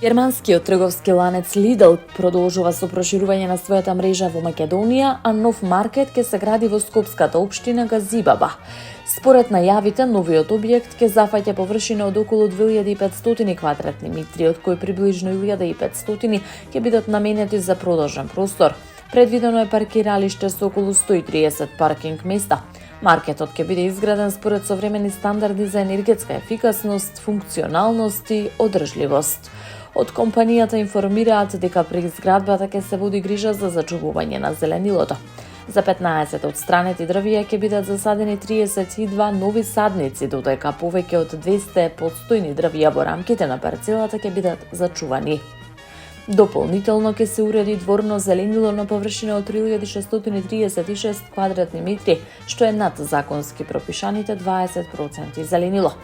Германскиот трговски ланец Lidl продолжува со проширување на својата мрежа во Македонија, а нов маркет ќе се гради во скопската општина Газибаба. Според најавите, новиот објект ќе зафаќа површина од околу 2500 квадратни метри, од кои приближно 1500 ќе бидат наменети за продолжен простор. Предвидено е паркиралиште со околу 130 паркинг места. Маркетот ќе биде изграден според современи стандарди за енергетска ефикасност, функционалност и одржливост. Од компанијата информираат дека при изградбата ќе се води грижа за зачувување на зеленилото. За 15 од странети дрвја ќе бидат засадени 32 нови садници, додека повеќе од 200 постојни дрвја во рамките на парцелата ќе бидат зачувани. Дополнително ќе се уреди дворно зеленило на површина од 3636 квадратни метри, што е над законски пропишаните 20% зеленило.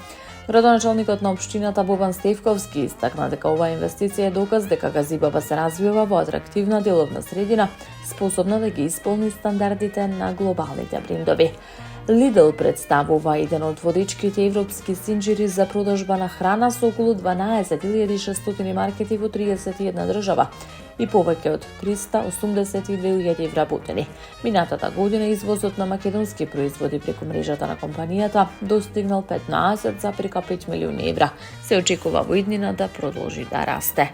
Градоначалникот на општината Бобан Стефковски истакна дека оваа инвестиција е доказ дека Газибаба се развива во атрактивна деловна средина, способна да ги исполни стандардите на глобалните брендови. Lidl представува еден од водечките европски синџири за продажба на храна со околу 12.600 маркети во 31 држава и повеќе од 382.000 вработени. Минатата година извозот на македонски производи преку мрежата на компанијата достигнал 15,5 милиони евра. Се очекува во иднина да продолжи да расте.